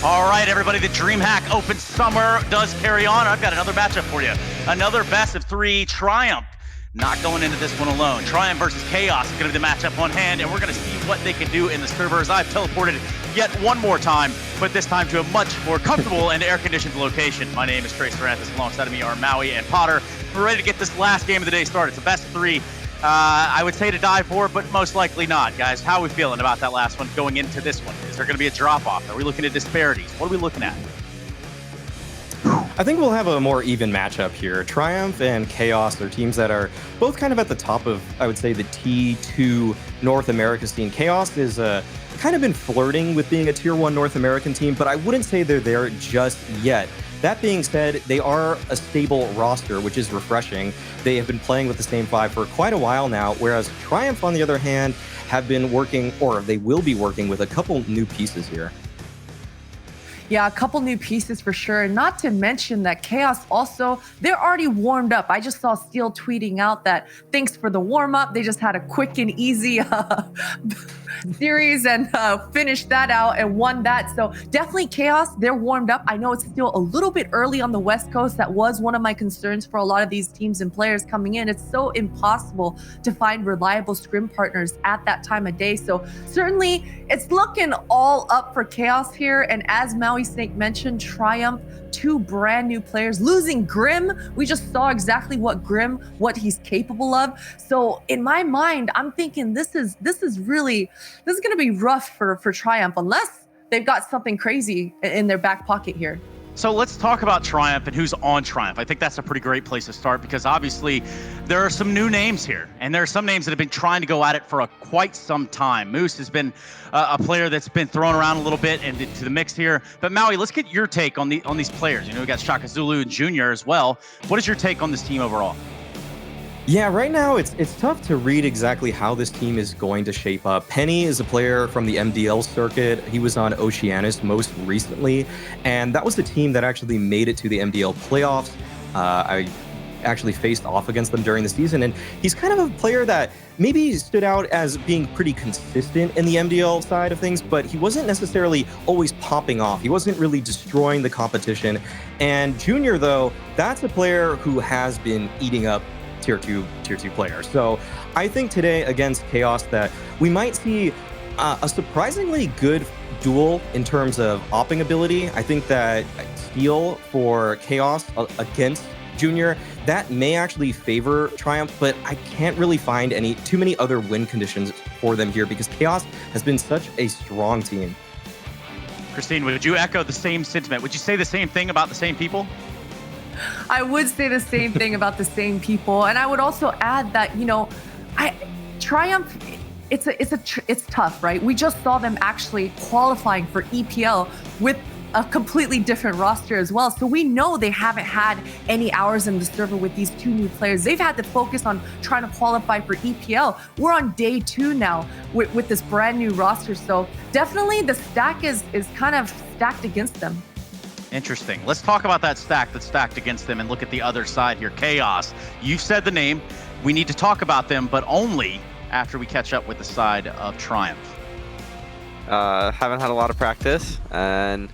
All right, everybody, the DreamHack Open Summer does carry on. I've got another matchup for you. Another best of 3 Triumph. Not going into this one alone. Triumph versus Chaos is going to be the matchup on hand, and we're going to see what they can do in the servers. I've teleported yet one more time, but this time to a much more comfortable and air-conditioned location. My name is Trey Saranthus. Alongside of me are Maui and Potter. We're ready to get this last game of the day started. It's a best of 3. I would say to die for, but most likely not, guys. How are we feeling about that last one going into this one? Is there going to be a drop-off? Are we looking at disparities? What are we looking at? I think we'll have a more even matchup here. Triumph and Chaos are teams that are both kind of at the top of, I would say, the T2 North America scene. Chaos is kind of been flirting with being a Tier 1 North American team, but I wouldn't say they're there just yet. That being said, they are a stable roster, which is refreshing. They have been playing with the same 5 for quite a while now, whereas Triumph, on the other hand, have been working, or they will be working with a couple new pieces here. Yeah, a couple new pieces for sure. Not to mention that Chaos also, they're already warmed up. I just saw Steel tweeting out that thanks for the warm up. They just had a quick and easy series and finished that out and won that. So definitely Chaos, they're warmed up. I know it's still a little bit early on the West Coast. That was one of my concerns for a lot of these teams and players coming in. It's so impossible to find reliable scrim partners at that time of day. So certainly it's looking all up for Chaos here. And as Maui Snake mentioned, Triumph, 2 brand new players, losing Grim. We just saw exactly what he's capable of. So in my mind, I'm thinking this is going to be rough for Triumph unless they've got something crazy in their back pocket here. So let's talk about Triumph and who's on Triumph. I think that's a pretty great place to start because obviously there are some new names here, and there are some names that have been trying to go at it for quite some time. Moose has been a player that's been thrown around a little bit into the mix here. But Maui, let's get your take on these players. You know, we got Shaka Zulu and Junior as well. What is your take on this team overall? Yeah, right now it's tough to read exactly how this team is going to shape up. Penny is a player from the MDL circuit. He was on Oceanus most recently, and that was the team that actually made it to the MDL playoffs. I actually faced off against them during the season, and he's kind of a player that maybe stood out as being pretty consistent in the MDL side of things, but he wasn't necessarily always popping off. He wasn't really destroying the competition. And Junior, though, that's a player who has been eating up tier two players. So I think today against Chaos that we might see a surprisingly good duel in terms of opping ability. I think that Steel for Chaos against Junior, that may actually favor Triumph, but I can't really find too many other win conditions for them here because Chaos has been such a strong team. Christine, would you echo the same sentiment? Would you say the same thing about the same people? I would say the same thing about the same people, and I would also add that Triumph, it's tough, right? We just saw them actually qualifying for EPL with a completely different roster as well, so we know they haven't had any hours in the server with these 2 new players. They've had to focus on trying to qualify for EPL. We're on day 2 now with this brand new roster, so definitely the stack is kind of stacked against them. Interesting. Let's talk about that stack that's stacked against them and look at the other side here. Chaos. You've said the name. We need to talk about them, but only after we catch up with the side of Triumph. Haven't had a lot of practice, and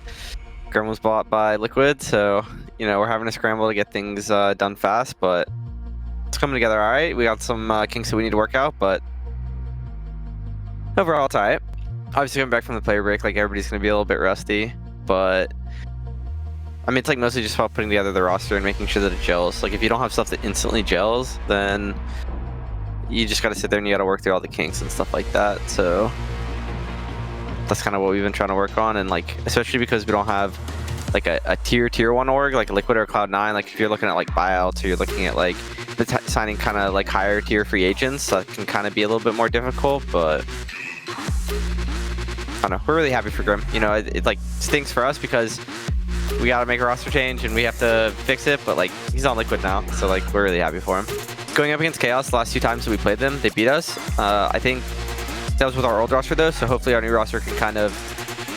Grim was bought by Liquid, so we're having to scramble to get things done fast, but it's coming together all right. We got some kinks that we need to work out, but overall it's all right. Obviously coming back from the player break, like everybody's going to be a little bit rusty, but I mean, it's like mostly just about putting together the roster and making sure that it gels. Like if you don't have stuff that instantly gels, then you just got to sit there and you got to work through all the kinks and stuff like that. So that's kind of what we've been trying to work on, and like especially because we don't have like a tier 1 org like Liquid or Cloud9. Like if you're looking at like buyouts or you're looking at like signing kind of like higher tier free agents, that can kind of be a little bit more difficult. But I don't know, we're really happy for Grim. It like stinks for us because we got to make a roster change and we have to fix it, but like he's on Liquid now, so like we're really happy for him. Going up against Chaos the last 2 times that we played them, they beat us. I think that was with our old roster though, so hopefully our new roster can kind of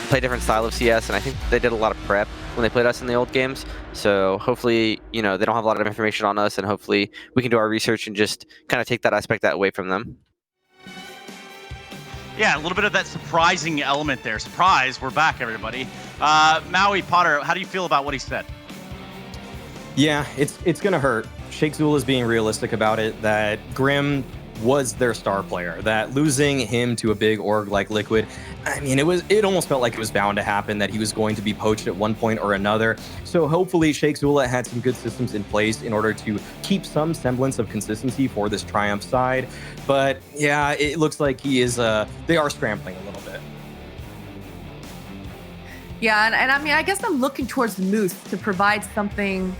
play a different style of CS, and I think they did a lot of prep when they played us in the old games, so hopefully they don't have a lot of information on us, and hopefully we can do our research and just kind of take that aspect away from them. Yeah, a little bit of that surprising element there. Surprise, we're back, everybody. Maui Potter, how do you feel about what he said? Yeah, it's gonna hurt. Sheikh Zul is being realistic about it, that Grim was their star player, that losing him to a big org like Liquid, I mean, it almost felt like it was bound to happen, that he was going to be poached at one point or another. So hopefully Sheikh Zula had some good systems in place in order to keep some semblance of consistency for this Triumph side. But yeah, it looks like they are scrambling a little bit. Yeah, and I mean, I guess I'm looking towards Moose to provide something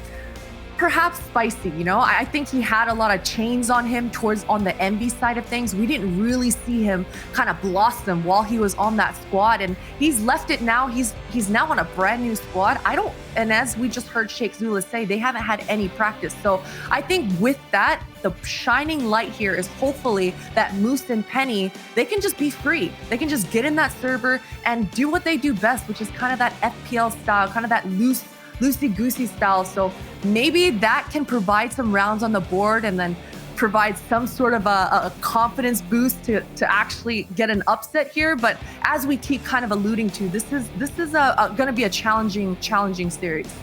perhaps spicy, you know? I think he had a lot of chains on him on the Envy side of things. We didn't really see him kind of blossom while he was on that squad, and he's left it now. He's now on a brand new squad. And as we just heard Sheikh Zula say, they haven't had any practice. So I think with that, the shining light here is hopefully that Moose and Penny, they can just be free. They can just get in that server and do what they do best, which is kind of that FPL style, kind of that loosey-goosey style. So maybe that can provide some rounds on the board and then provide some sort of a confidence boost to actually get an upset here. But as we keep kind of alluding to, this is going to be a challenging series.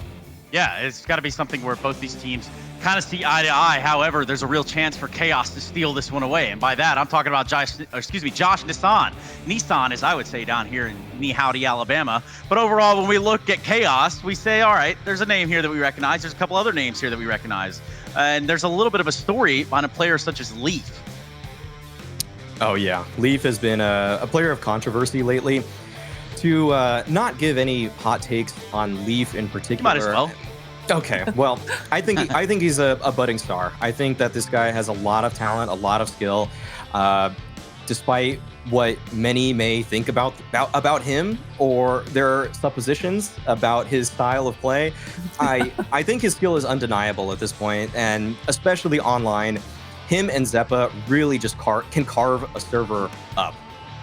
Yeah, it's got to be something where both these teams kind of see eye to eye. However, there's a real chance for Chaos to steal this one away. And by that, I'm talking about Josh Nissan, as I would say down here in Howdy, Alabama. But overall, when we look at Chaos, we say, all right, there's a name here that we recognize. There's a couple other names here that we recognize. And there's a little bit of a story on a player such as Leaf. Oh yeah, Leaf has been a player of controversy lately. To not give any hot takes on Leaf in particular. Might as well. Okay, well, I think he's a budding star. I think that this guy has a lot of talent, a lot of skill. Despite what many may think about him or their suppositions about his style of play, I think his skill is undeniable at this point, and especially online, him and Zeppa really just can carve a server up.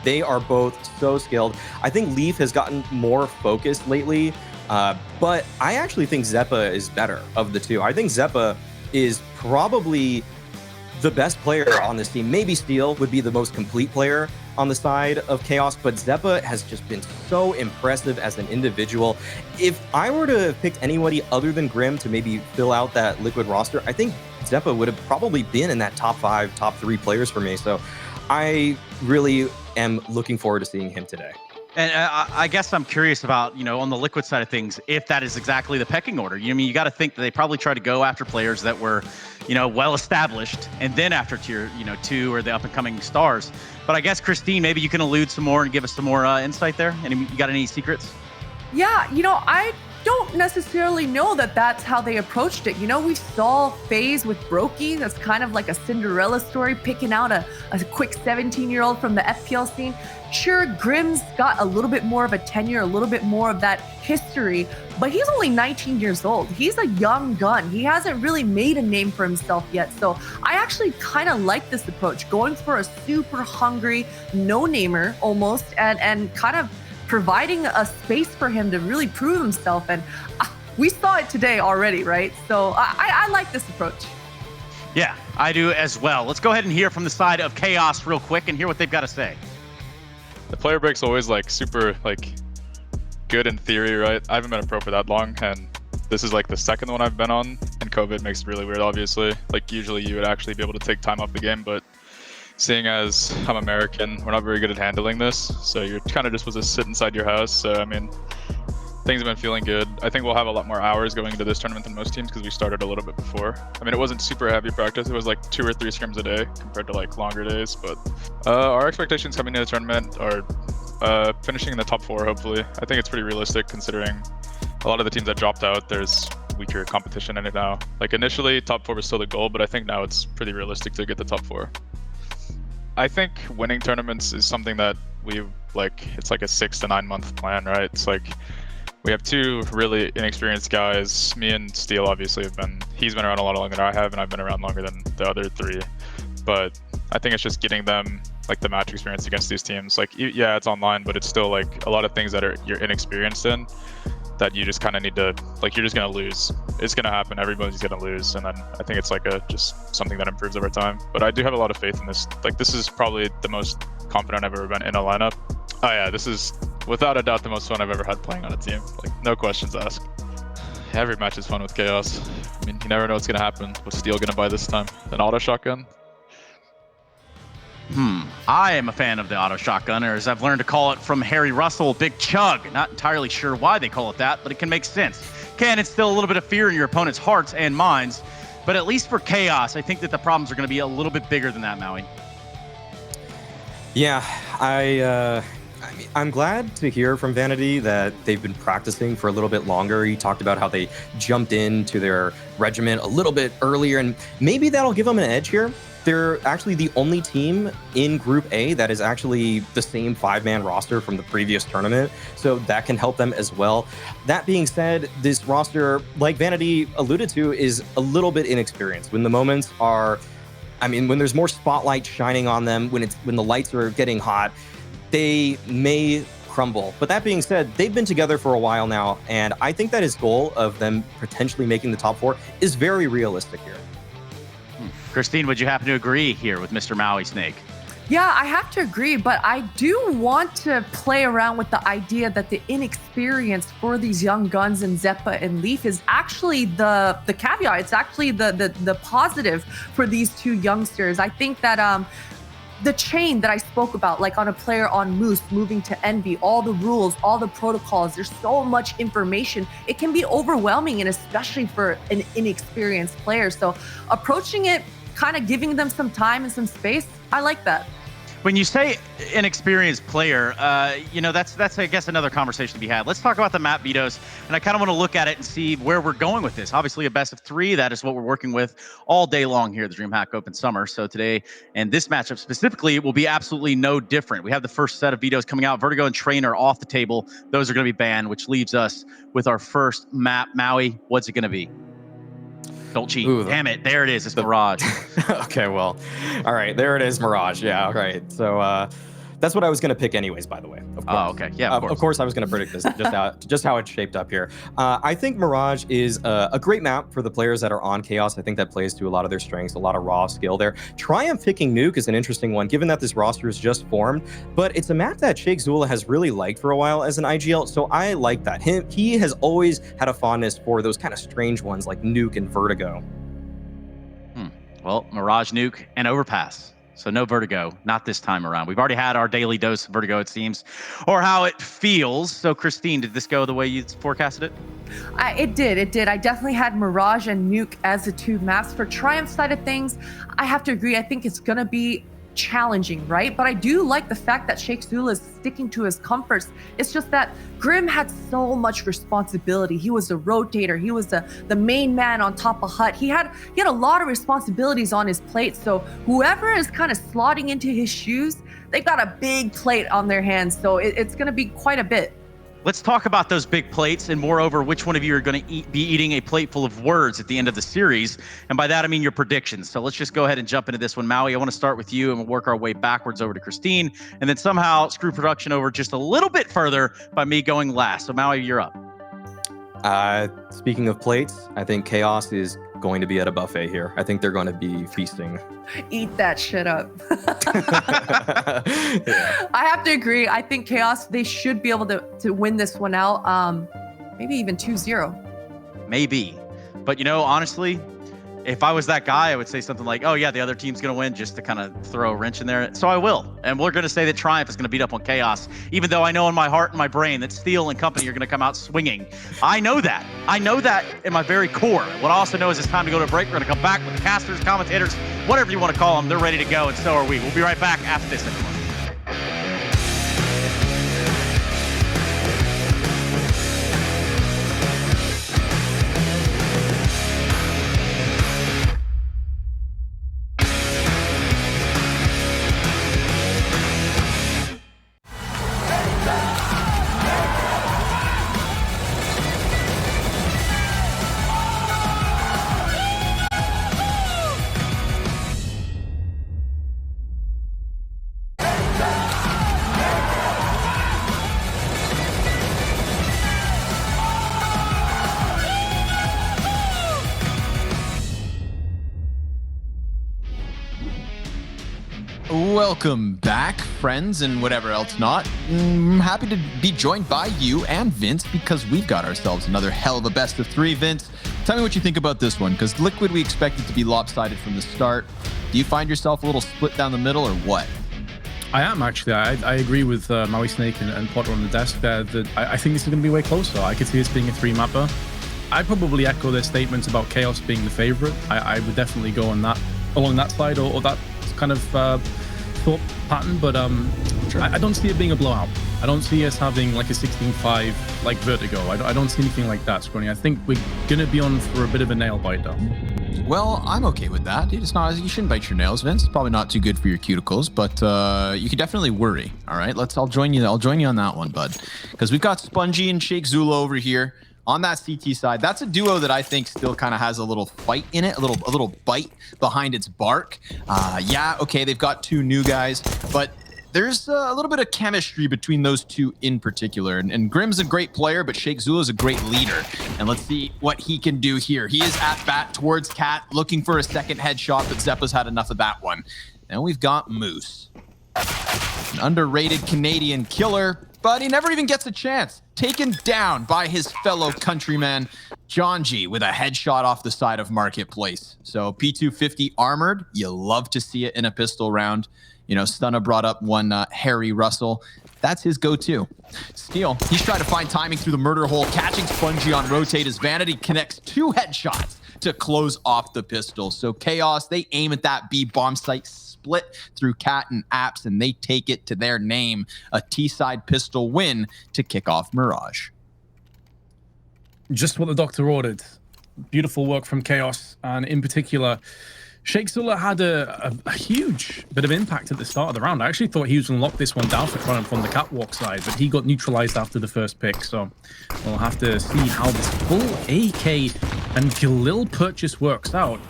They are both so skilled. I think Leaf has gotten more focused lately. But I actually think Zeppa is better of the two. I think Zeppa is probably the best player on this team. Maybe Steel would be the most complete player on the side of Chaos, but Zeppa has just been so impressive as an individual. If I were to have picked anybody other than Grim to maybe fill out that Liquid roster, I think Zeppa would have probably been in that top 5, top 3 players for me. So I really am looking forward to seeing him today. And I guess I'm curious about, on the Liquid side of things, if that is exactly the pecking order. You got to think that they probably try to go after players that were, well established, and then after tier, 2 or the up and coming stars. But I guess Christine, maybe you can allude some more and give us some more insight there. You got any secrets? Yeah, I don't necessarily know that that's how they approached it. We saw FaZe with Brokey. That's kind of like a Cinderella story, picking out a quick 17-year-old from the FPL scene. Sure, Grim's got a little bit more of a tenure, a little bit more of that history, but he's only 19 years old. He's a young gun. He hasn't really made a name for himself yet. So I actually kind of like this approach, going for a super hungry no-namer almost, and kind of providing a space for him to really prove himself. And we saw it today already, right? So I like this approach. Yeah, I do as well. Let's go ahead and hear from the side of Chaos real quick and hear what they've got to say. The player break's always super good in theory, right? I haven't been a pro for that long, and this is the second one I've been on, and COVID makes it really weird, obviously. Usually you would actually be able to take time off the game, but seeing as I'm American, we're not very good at handling this, so you're kind of just supposed to sit inside your house. So I mean, things have been feeling good. I think we'll have a lot more hours going into this tournament than most teams because we started a little bit before. I mean, it wasn't super heavy practice. It was 2 or 3 scrims a day compared to longer days. But our expectations coming into the tournament are finishing in the top 4, hopefully. I think it's pretty realistic considering a lot of the teams that dropped out, there's weaker competition in it now. Initially, top 4 was still the goal, but I think now it's pretty realistic to get the top 4. I think winning tournaments is something that it's a 6 to 9 month plan, right? It's we have 2 really inexperienced guys. Me and Steel obviously he's been around a lot longer than I have, and I've been around longer than the other 3. But I think it's just getting them the match experience against these teams. Yeah, it's online, but it's still a lot of things that you're inexperienced in that you just kind of need to, you're just going to lose. It's going to happen. Everybody's going to lose. And then I think it's just something that improves over time. But I do have a lot of faith in this. This is probably the most confident I've ever been in a lineup. Oh yeah, this is without a doubt the most fun I've ever had playing on a team. Like, no questions asked. Every match is fun with Chaos. I mean, you never know what's gonna happen. What's Steel gonna buy this time? An auto shotgun? I am a fan of the auto shotgun, or as I've learned to call it from Harry Russell, Big Chug. Not entirely sure why they call it that, but it can make sense. Can instill a little bit of fear in your opponent's hearts and minds, but at least for Chaos, I think that the problems are going to be a little bit bigger than that, Maui. Yeah, I'm glad to hear from Vanity that they've been practicing for a little bit longer. He talked about how they jumped into their regiment a little bit earlier, and maybe that'll give them an edge here. They're actually the only team in Group A that is actually the same 5-man roster from the previous tournament, so that can help them as well. That being said, this roster, like Vanity alluded to, is a little bit inexperienced. When the moments are, when there's more spotlight shining on them, when the lights are getting hot, they may crumble. But that being said, they've been together for a while now, and I think that his goal of them potentially making the top 4 is very realistic here. Christine, would you happen to agree here with Mr. Maui Snake? Yeah, I have to agree, but I do want to play around with the idea that the inexperience for these young guns in Zeppa and Leaf is actually the caveat. It's actually the positive for these two youngsters. I think that the chain that I spoke about, like on a player on Moose moving to Envy, all the rules, all the protocols, there's so much information. It can be overwhelming, and especially for an inexperienced player. So approaching it, kind of giving them some time and some space, I like that. When you say inexperienced player, that's I guess another conversation to be had. Let's talk about the map vetoes, and I kind of want to look at it and see where we're going with this. Obviously, a best of 3, that is what we're working with all day long here at the DreamHack Open Summer. So today, and this matchup specifically, will be absolutely no different. We have the first set of vetoes coming out. Vertigo and Train are off the table. Those are going to be banned, which leaves us with our first map. Maui, what's it going to be? Don't cheat. Ooh, Damn it. There it is. It's Mirage. Okay, well, all right, there it is, Mirage. Yeah, all right. So that's what I was going to pick anyways, by the way. Of course. Oh, okay. Yeah, of course I was going to predict this, just how it's shaped up here. I think Mirage is a great map for the players that are on Chaos. I think that plays to a lot of their strengths, a lot of raw skill there. Triumph picking Nuke is an interesting one, given that this roster is just formed, but it's a map that Shake Zula has really liked for a while as an IGL, so I like that. He has always had a fondness for those kind of strange ones like Nuke and Vertigo. Well, Mirage, Nuke, and Overpass. So no Vertigo, not this time around. We've already had our daily dose of Vertigo, it seems, or how it feels. So Christine, did this go the way you forecasted it? It did. I definitely had Mirage and Nuke as the 2 maps. For Triumph side of things, I have to agree. I think it's going to be challenging, right? But I do like the fact that Shake Zula is sticking to his comforts. It's just that Grim had so much responsibility. He was the rotator. He was the main man on top of Hut. He had a lot of responsibilities on his plate. So whoever is kind of slotting into his shoes, they've got a big plate on their hands. So it's going to be quite a bit. Let's talk about those big plates, and moreover, which one of you are going to be eating a plate full of words at the end of the series. And by that, I mean your predictions. So let's just go ahead and jump into this one. Maui, I want to start with you, and we'll work our way backwards over to Christine, and then somehow screw production over just a little bit further by me going last. So Maui, you're up. Speaking of plates, I think Chaos is going to be at a buffet here. I think they're going to be feasting. Eat that shit up. Yeah. I have to agree. I think Chaos, they should be able to win this one out. Maybe even 2-0. Maybe. But honestly, if I was that guy, I would say something like, oh yeah, the other team's going to win, just to kind of throw a wrench in there. So I will. And we're going to say that Triumph is going to beat up on Chaos, even though I know in my heart and my brain that Steel and company are going to come out swinging. I know that. I know that in my very core. What I also know is it's time to go to a break. We're going to come back with the casters, commentators, whatever you want to call them. They're ready to go, and so are we. We'll be right back after this. Welcome back, friends and whatever else not. I'm happy to be joined by you and Vince because we've got ourselves another hell of a best of 3. Vince, tell me what you think about this one, because Liquid, we expected to be lopsided from the start. Do you find yourself a little split down the middle or what? I am actually. I agree with Maui Snake and Potter on the desk there that I think this is going to be way closer. I could see this being a 3-mapper. I probably echo their statements about Chaos being the favorite. I would definitely go on that along that side or that kind of thought pattern, but Sure. I don't see it being a blowout. I don't see us having like a 16-5 like Vertigo. I don't see anything like that, Scrawny. I think we're going to be on for a bit of a nail bite though. Well, I'm okay with that. It's not, you shouldn't bite your nails, Vince. It's probably not too good for your cuticles, but you can definitely worry. All right, I'll join you on that one, bud, because we've got Spongy and Shake Zula over here on that CT side. That's a duo that I think still kind of has a little fight in it, a little bite behind its bark. Yeah, okay, they've got 2 new guys, but there's a little bit of chemistry between those 2 in particular. And Grim's a great player, but Shake Zula is a great leader. And let's see what he can do here. He is at bat towards Cat, looking for a second headshot, but Zeppa's had enough of that one. Then we've got Moose, an underrated Canadian killer, but he never even gets a chance. Taken down by his fellow countryman, John G, with a headshot off the side of Marketplace. So P250 armored, you love to see it in a pistol round. You know, Stunna brought up one Harry Russell. That's his go-to. Steel, he's trying to find timing through the murder hole, catching Spongy on rotate as Vanity connects 2 headshots to close off the pistol. So Chaos, they aim at that B bomb site, split through Cat and Apps, and they take it to their name. A T-side pistol win to kick off Mirage. Just what the doctor ordered. Beautiful work from Chaos, and in particular, Shake Zula had a huge bit of impact at the start of the round. I actually thought he was going to lock this one down for Triumph on the catwalk side, but he got neutralized after the first pick. So we'll have to see how this full AK and Galil purchase works out.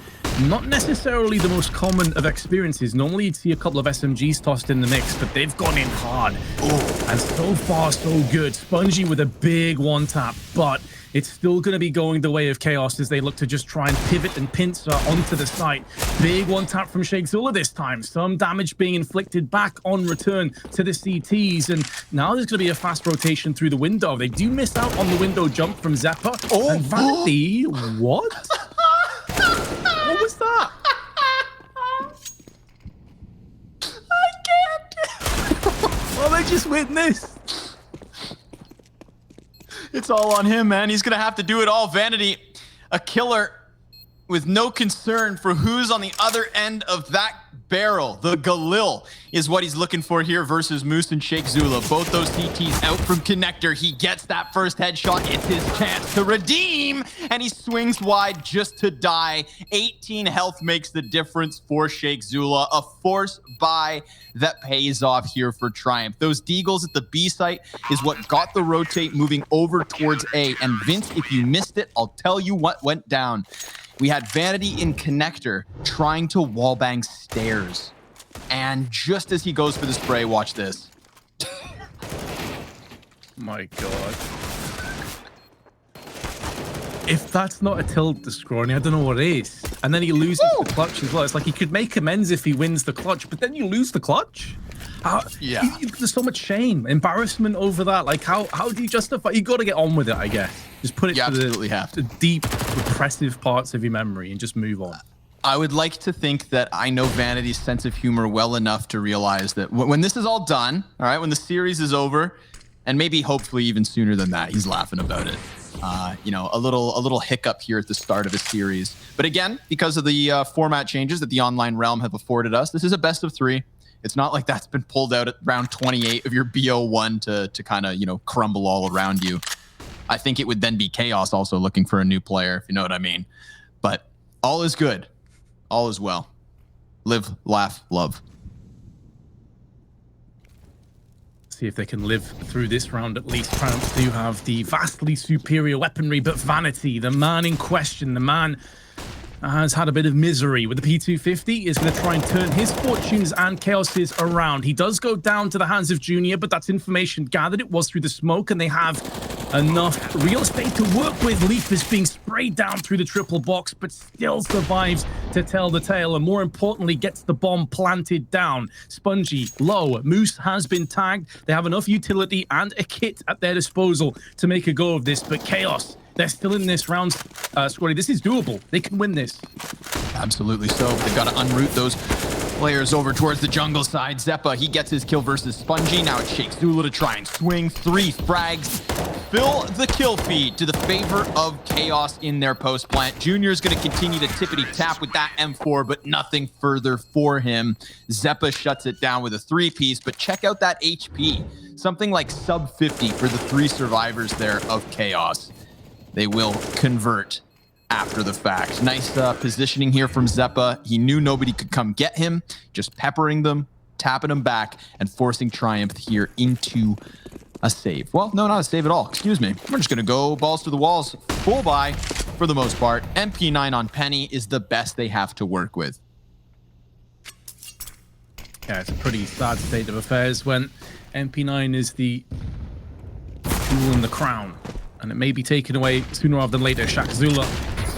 Not necessarily the most common of experiences. Normally you'd see a couple of SMGs tossed in the mix, but they've gone in hard. And so far, so good. Spongy with a big one-tap, but it's still going to be going the way of Chaos as they look to just try and pivot and pincer onto the site. Big one-tap from Shake Zula this time. Some damage being inflicted back on return to the CTs. And now there's going to be a fast rotation through the window. They do miss out on the window jump from Zeppa. Oh. And Vanity, what? What was that? I can't. Well, they just witnessed. It's all on him, man. He's going to have to do it all. Vanity, a killer with no concern for who's on the other end of that barrel. The Galil is what he's looking for here versus Moose and Shake Zula. Both those CTs out from connector. He gets that first headshot. It's his chance to redeem, and he swings wide just to die. 18 health makes the difference for Shake Zula. A force buy that pays off here for Triumph. Those deagles at the B site is what got the rotate moving over towards A. And Vince, if you missed it, I'll tell you what went down. We had Vanity in connector trying to wallbang stairs. And just as he goes for the spray, watch this. My God. If that's not a tilt to Scrawny, I don't know what is. And then he loses the clutch as well. It's like he could make amends if he wins the clutch, but then you lose the clutch? Yeah. There's so much shame, embarrassment over that. Like, how do you justify? You got to get on with it, I guess. Just put it to the deep, repressive parts of your memory and just move on. I would like to think that I know Vanity's sense of humor well enough to realize that when this is all done, all right, when the series is over, and maybe hopefully even sooner than that, he's laughing about it. You know, a little hiccup here at the start of a series. But again, because of the format changes that the online realm have afforded us, this is a best of 3. It's not like that's been pulled out at round 28 of your BO1 to kind of, you know, crumble all around you. I think it would then be Chaos also looking for a new player, if you know what I mean. But all is good. All is well. Live, laugh, love. See if they can live through this round at least. Triumph do have the vastly superior weaponry, but Vanity, the man in question, the man has had a bit of misery with the P250, is going to try and turn his fortunes and Chaos's around. He does go down to the hands of Junior, but that's information gathered. It was through the smoke, and they have enough real estate to work with. Leaf is being sprayed down through the triple box, but still survives to tell the tale, and more importantly, gets the bomb planted down. Spongy, low. Moose has been tagged. They have enough utility and a kit at their disposal to make a go of this, but Chaos, they're still in this round, Squatty. This is doable. They can win this. Absolutely so. They've got to unroot those players over towards the jungle side. Zeppa, he gets his kill versus Spongy. Now it shakes Zula to try and swing. 3 frags. Fill the kill feed to the favor of Chaos in their post plant. Junior's going to continue to tippity tap with that M4, but nothing further for him. Zeppa shuts it down with a 3-piece, but check out that HP. Something like sub 50 for the 3 survivors there of Chaos. They will convert after the fact. Nice positioning here from Zeppa. He knew nobody could come get him, just peppering them, tapping them back, and forcing Triumph here into a save. Well, no, not a save at all. Excuse me. We're just going to go balls to the walls. Full buy for the most part. MP9 on Penny is the best they have to work with. Yeah, it's a pretty sad state of affairs when MP9 is the jewel in the crown, and it may be taken away sooner rather than later. Shakzula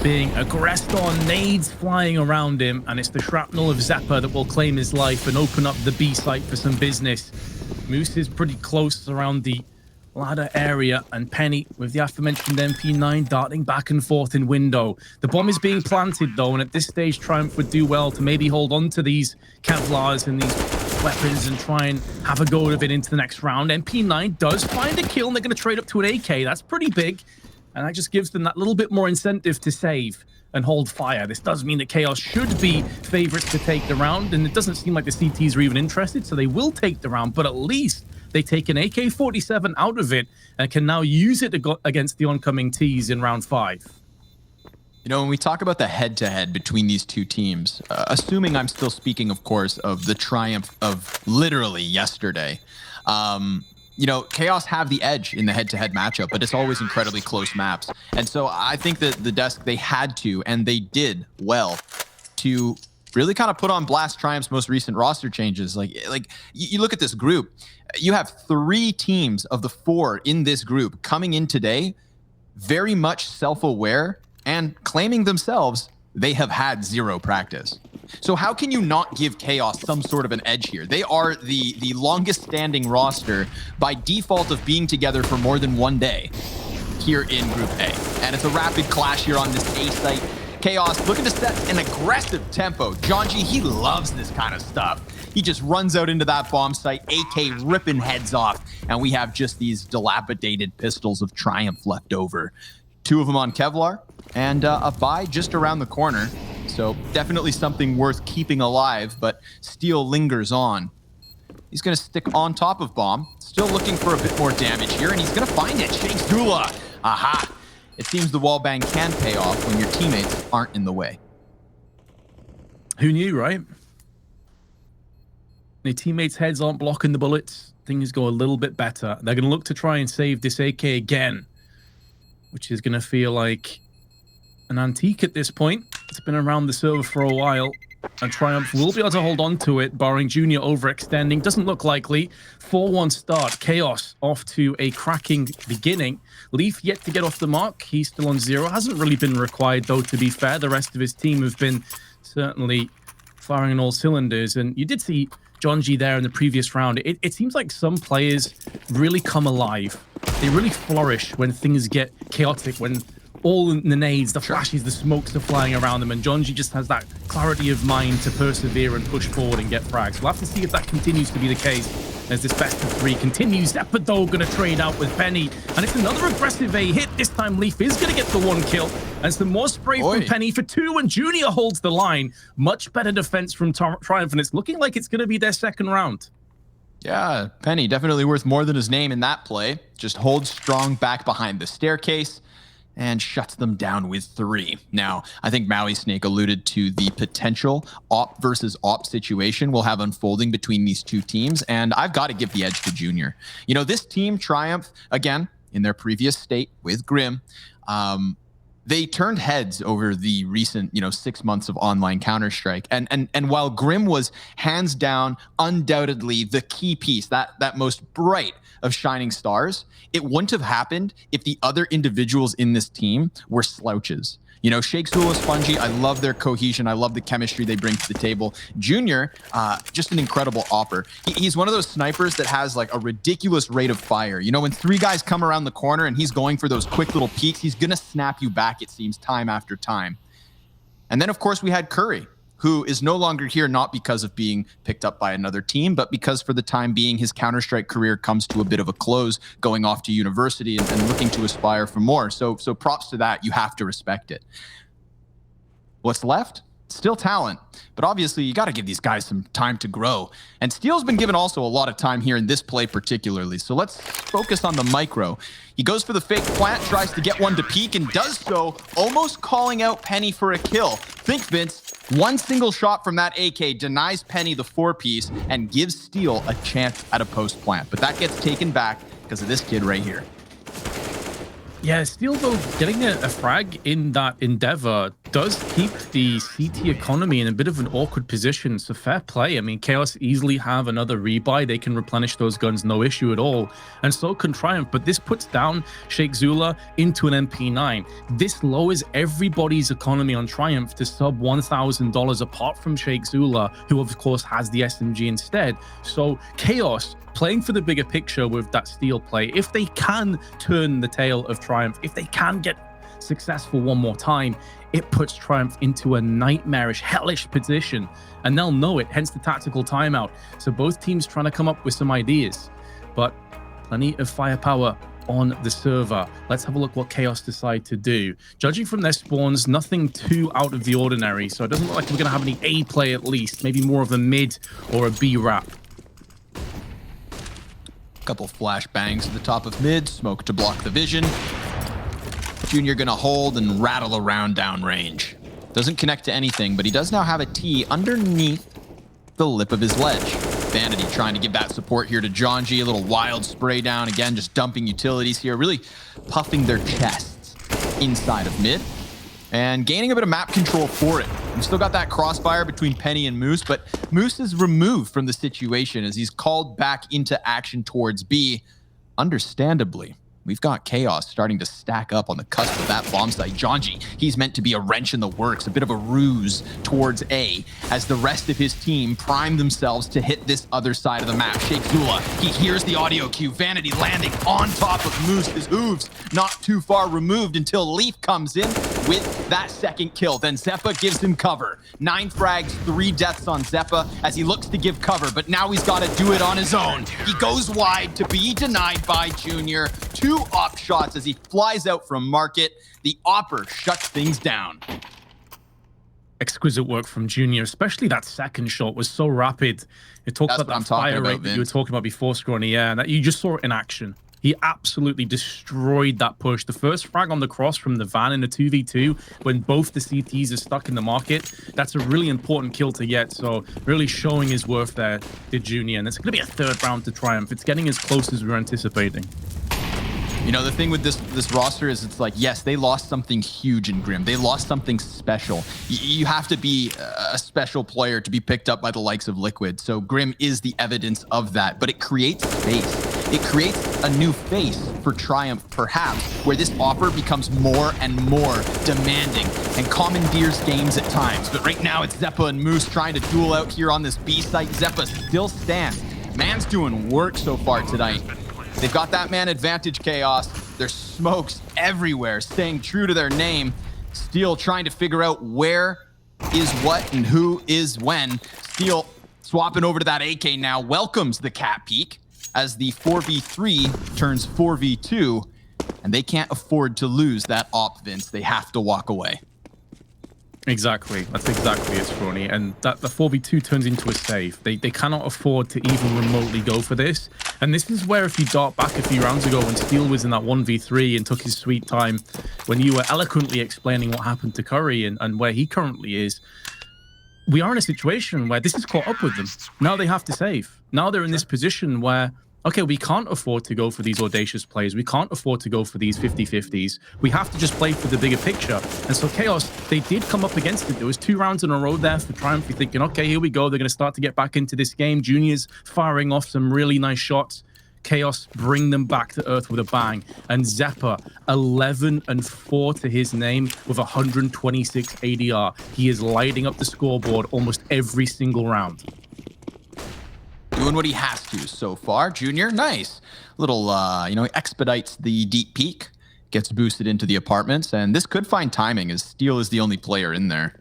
being aggressed on, nades flying around him, and it's the shrapnel of Zeppa that will claim his life and open up the B site for some business. Moose is pretty close around the ladder area, and Penny with the aforementioned MP9 darting back and forth in window. The bomb is being planted though, and at this stage Triumph would do well to maybe hold on to these Kevlars and these weapons and try and have a go of it into the next round. MP9 does find a kill, and they're going to trade up to an AK. That's pretty big, and that just gives them that little bit more incentive to save and hold fire. This does mean that Chaos should be favorites to take the round, and it doesn't seem like the CTs are even interested, so they will take the round, but at least they take an AK-47 out of it and can now use it against the oncoming Ts in round 5. You know, when we talk about the head-to-head between these two teams, assuming I'm still speaking, of course, of the Triumph of literally yesterday, you know, Chaos have the edge in the head-to-head matchup, but it's always incredibly close maps. And so I think that the desk, they had to, and they did well, to really kind of put on blast Triumph's most recent roster changes. Like you look at this group, you have 3 teams of the 4 in this group coming in today, very much self-aware and claiming themselves they have had 0 practice. So how can you not give Chaos some sort of an edge here? They are the longest standing roster by default of being together for more than 1 day here in Group A. And it's a rapid clash here on this A site. Chaos looking to set an aggressive tempo. John G, he loves this kind of stuff. He just runs out into that bomb site, AK ripping heads off, and we have just these dilapidated pistols of Triumph left over. 2 of them on Kevlar, and a buy just around the corner. So definitely something worth keeping alive, but Steel lingers on. He's going to stick on top of Bomb, still looking for a bit more damage here, and he's going to find it. Shakes Dula. Aha! It seems the wallbang can pay off when your teammates aren't in the way. Who knew, right? Your teammates' heads aren't blocking the bullets. Things go a little bit better. They're going to look to try and save this AK again, which is going to feel like an antique at this point. It's been around the server for a while, and Triumph will be able to hold on to it, barring Junior overextending. Doesn't look likely. 4-1 start. Chaos off to a cracking beginning. Leaf yet to get off the mark. He's still on 0. Hasn't really been required, though, to be fair. The rest of his team have been certainly firing on all cylinders, and you did see John G there in the previous round. It seems like some players really come alive. They really flourish when things get chaotic, when all the nades, the flashes, the smokes are flying around them, and John G just has that clarity of mind to persevere and push forward and get frags. We'll have to see if that continues to be the case as this best of 3 continues. Zeppa though going to trade out with Penny, and it's another aggressive A hit. This time Leaf is going to get the 1 kill, and some more spray from Penny for 2, and Junior holds the line. Much better defense from Triumph, and it's looking like it's going to be their second round. Yeah, Penny definitely worth more than his name in that play. Just holds strong back behind the staircase and shuts them down with 3. Now, I think Maui Snake alluded to the potential op versus op situation we'll have unfolding between these two teams, and I've got to give the edge to Junior. You know, this team, Triumph, again, in their previous state with Grim, they turned heads over the recent, 6 months of online Counter-Strike. And while Grim was hands down, undoubtedly the key piece, that most bright of shining stars, it wouldn't have happened if the other individuals in this team were slouches. Shake Zula, Spongy, I love their cohesion. I love the chemistry they bring to the table. Junior, just an incredible opper. He's one of those snipers that has like a ridiculous rate of fire. When 3 guys come around the corner and he's going for those quick little peeks, he's going to snap you back, it seems, time after time. And then, of course, we had Curry, who is no longer here, not because of being picked up by another team, but because for the time being, his Counter-Strike career comes to a bit of a close, going off to university and looking to aspire for more. So props to that. You have to respect it. What's left? Still talent, but obviously you got to give these guys some time to grow. And Steel's been given also a lot of time here in this play particularly. So let's focus on the micro. He goes for the fake plant, tries to get one to peek, and does so, almost calling out Penny for a kill. Think, Vince, one single shot from that AK denies Penny the 4-piece and gives Steel a chance at a post plant. But that gets taken back because of this kid right here. Yeah, Steel, though, getting a frag in that endeavor does keep the CT economy in a bit of an awkward position. So fair play. I mean, Chaos easily have another rebuy. They can replenish those guns, no issue at all. And so can Triumph. But this puts down Shake Zula into an MP9. This lowers everybody's economy on Triumph to sub $1,000 apart from Shake Zula, who of course has the SMG instead. So Chaos, playing for the bigger picture with that Steel play, if they can turn the tail of Triumph, if they can get successful one more time, it puts Triumph into a nightmarish, hellish position, and they'll know it, hence the tactical timeout. So both teams trying to come up with some ideas, but plenty of firepower on the server. Let's have a look what Chaos decide to do. Judging from their spawns, nothing too out of the ordinary, so it doesn't look like we're going to have any A play at least, maybe more of a mid or a B wrap. Couple flash bangs to the top of mid, smoke to block the vision. Junior gonna hold and rattle around downrange. Doesn't connect to anything, but he does now have a T underneath the lip of his ledge. Vanity trying to give that support here to John G. A little wild spray down, again, just dumping utilities here, really puffing their chests inside of mid and gaining a bit of map control for it. We've still got that crossfire between Penny and Moose, but Moose is removed from the situation as he's called back into action towards B. Understandably, we've got Chaos starting to stack up on the cusp of that bomb site. Jonji, he's meant to be a wrench in the works, a bit of a ruse towards A, as the rest of his team prime themselves to hit this other side of the map. Shake Zula, he hears the audio cue. Vanity landing on top of Moose, his hooves not too far removed until Leaf comes in with that second kill. Then Zeppa gives him cover. 9 frags, 3 deaths on Zeppa as he looks to give cover, but now he's got to do it on his own. He goes wide to be denied by Junior. 2 op shots as he flies out from market. The opper shuts things down. Exquisite work from Junior, especially that second shot was so rapid. It talks about that fire rate that you were talking about before, Scrawny, yeah, and that you just saw it in action. He absolutely destroyed that push. The first frag on the cross from the van in the 2v2 when both the CTs are stuck in the market, that's a really important kill to get. So really showing his worth there, did Junior. And it's going to be a 3rd round to Triumph. It's getting as close as we were anticipating. You know, the thing with this roster is it's like, yes, they lost something huge in Grim. They lost something special. You have to be a special player to be picked up by the likes of Liquid. So Grim is the evidence of that, but it creates space. It creates a new face for Triumph, perhaps, where this offer becomes more and more demanding and commandeers games at times. But right now, it's Zeppa and Moose trying to duel out here on this B site. Zeppa still stands. Man's doing work so far tonight. They've got that man advantage, Chaos. There's smokes everywhere, staying true to their name. Steel trying to figure out where is what and who is when. Steel swapping over to that AK now, welcomes the cat peek as the 4v3 turns 4v2, and they can't afford to lose that op, Vince. They have to walk away. Exactly. That's exactly it, Scrawny. And that the 4v2 turns into a save. They cannot afford to even remotely go for this. And this is where, if you dart back a few rounds ago when Steel was in that 1v3 and took his sweet time, when you were eloquently explaining what happened to Curry and where he currently is, we are in a situation where this has caught up with them. Now they have to save. Now they're in this position where okay, we can't afford to go for these audacious plays. We can't afford to go for these 50-50s. We have to just play for the bigger picture. And so Chaos, they did come up against it. There was 2 rounds in a row there for Triumph. You're thinking, okay, here we go. They're going to start to get back into this game. Junior's firing off some really nice shots. Chaos bring them back to earth with a bang. And Zeppa, 11-4 to his name with 126 ADR. He is lighting up the scoreboard almost every single round. Doing what he has to so far. Junior, nice. Little, expedites the deep peak, gets boosted into the apartments, and this could find timing as Steel is the only player in there.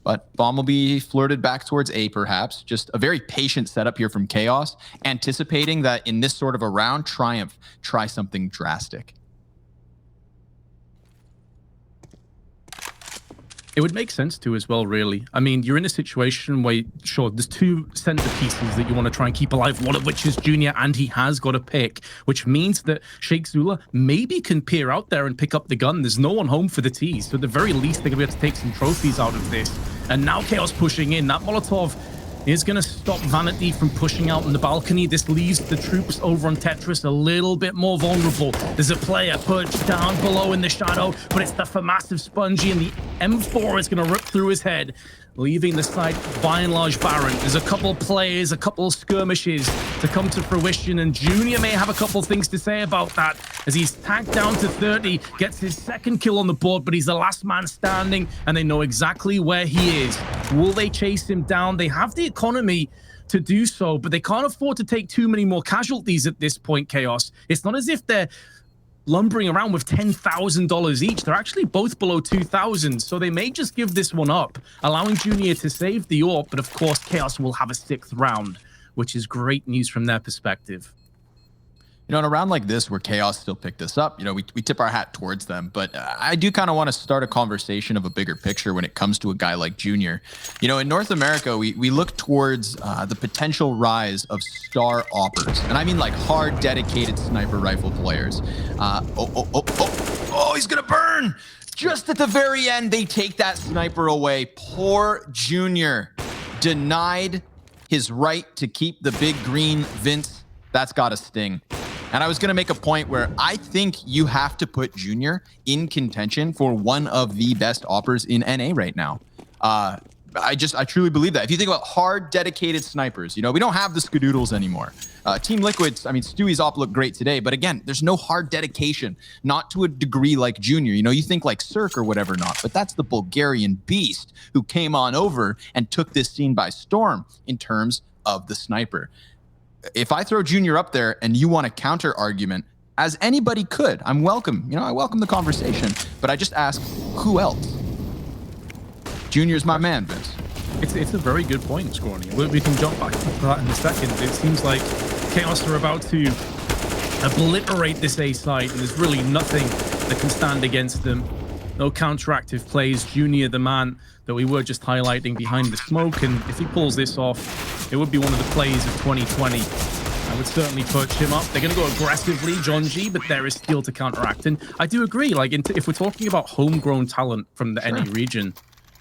But bomb will be flirted back towards A, perhaps. Just a very patient setup here from Chaos, anticipating that in this sort of a round, Triumph try something drastic. It would make sense to as well, really. I mean, you're in a situation where, sure, there's 2 centerpieces that you want to try and keep alive, one of which is Junior, and he has got a pick, which means that Sheikh Zula maybe can peer out there and pick up the gun. There's no one home for the T's, so at the very least, they're going to be able to take some trophies out of this. And now Chaos pushing in. That Molotov is going to stop Vanity from pushing out on the balcony. This leaves the troops over on Tetris a little bit more vulnerable. There's a player perched down below in the shadow, but it's the for massive Spongy, and the M4 is going to rip through his head, leaving the site by and large barren. There's a couple players, a couple skirmishes to come to fruition, and Junior may have a couple things to say about that as he's tagged down to 30, gets his 2nd kill on the board, but he's the last man standing, and they know exactly where he is. Will they chase him down? They have the economy to do so, but they can't afford to take too many more casualties at this point, Chaos. It's not as if they're lumbering around with $10,000 each. They're actually both below 2,000, so they may just give this one up, allowing Junior to save the AWP, but of course Chaos will have a 6th round, which is great news from their perspective. You know, in a round like this where Chaos still picked this up, we tip our hat towards them, but I do kind of want to start a conversation of a bigger picture when it comes to a guy like Junior. In North America, we look towards the potential rise of star oppers, and I mean like hard, dedicated sniper rifle players. He's gonna burn! Just at the very end, they take that sniper away. Poor Junior, denied his right to keep the big green. Vince, that's gotta sting. And I was going to make a point where I think you have to put Junior in contention for one of the best oppers in NA right now. I truly believe that. If you think about hard, dedicated snipers, we don't have the Skadoodles anymore. Team Liquid's, Stewie's op looked great today, but again, there's no hard dedication, not to a degree like Junior. You think like Cirque or whatever not, but that's the Bulgarian beast who came on over and took this scene by storm in terms of the sniper. If I throw Junior up there and you want a counter argument, as anybody could, I'm welcome. I welcome the conversation, but I just ask, who else? Junior's my man, Vince. It's a very good point, Scrawny. We can jump back to that in a second. It seems like Chaos are about to obliterate this A site, and there's really nothing that can stand against them. No counteractive plays. Junior, the man that we were just highlighting behind the smoke, and if he pulls this off, it would be one of the plays of 2020. I would certainly perch him up. They're going to go aggressively, John G, but there is Steel to counteract. And I do agree, if we're talking about homegrown talent from the NA region,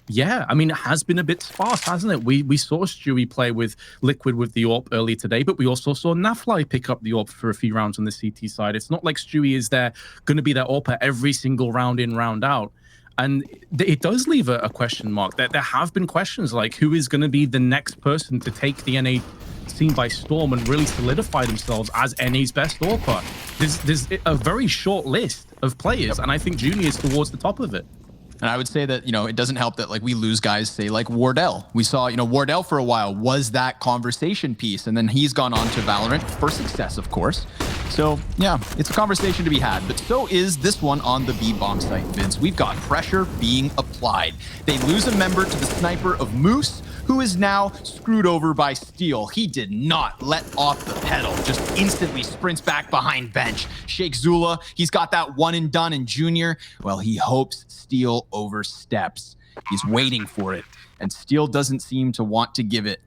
yeah, it has been a bit sparse, hasn't it? We saw Stewie play with Liquid with the AWP earlier today, but we also saw Nafly pick up the AWP for a few rounds on the CT side. It's not like Stewie is there going to be that AWP every single round in, round out. And it does leave a question mark. There have been questions like who is going to be the next person to take the NA scene by storm and really solidify themselves as NA's best AWPer. There's a very short list of players, and I think Junior is towards the top of it. And I would say that, it doesn't help that we lose guys, say like Wardell. We saw, Wardell for a while was that conversation piece, and then he's gone on to Valorant for success, of course. So yeah, it's a conversation to be had, but so is this one on the B-bomb site, Vince. We've got pressure being applied. They lose a member to the sniper of Moose, who is now screwed over by Steel. He did not let off the pedal, just instantly sprints back behind bench. Sheikh Zula, he's got that one and done, and Junior, well, he hopes Steel oversteps. He's waiting for it, and Steel doesn't seem to want to give it.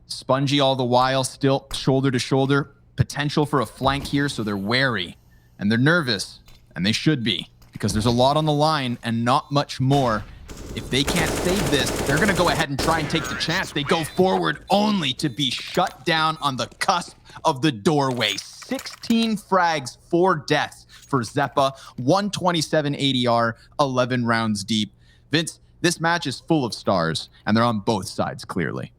Spongy all the while, still shoulder to shoulder. Potential for a flank here, so they're wary, and they're nervous, and they should be, because there's a lot on the line and not much more. If they can't save this, they're going to go ahead and try and take the chance. They go forward only to be shut down on the cusp of the doorway. 16 frags, 4 deaths for Zeppa, 127 ADR, 11 rounds deep. Vince, this match is full of stars, and they're on both sides, clearly.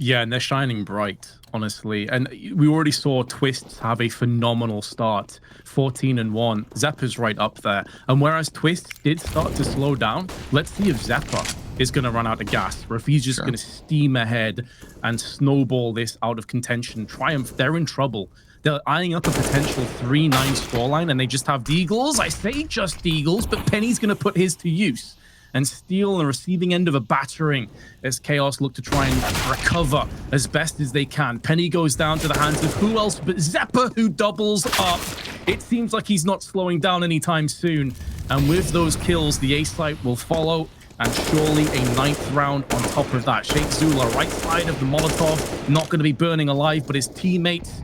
Yeah, and they're shining bright, honestly. And we already saw Twists have a phenomenal start, 14-1. Zeppa's right up there. And whereas Twists did start to slow down, let's see if Zeppa is going to run out of gas, or if he's just going to steam ahead and snowball this out of contention. Triumph, they're in trouble. They're eyeing up a potential 3-9 scoreline, and they just have Deagles. I say just Deagles, but Penny's going to put his to use and steal the receiving end of a battering as Chaos look to try and recover as best as they can. Penny goes down to the hands of who else but Zeppa, who doubles up. It seems like he's not slowing down anytime soon. And with those kills, the A site will follow, and surely a 9th round on top of that. Sheikh Zula, right side of the Molotov, not going to be burning alive, but his teammates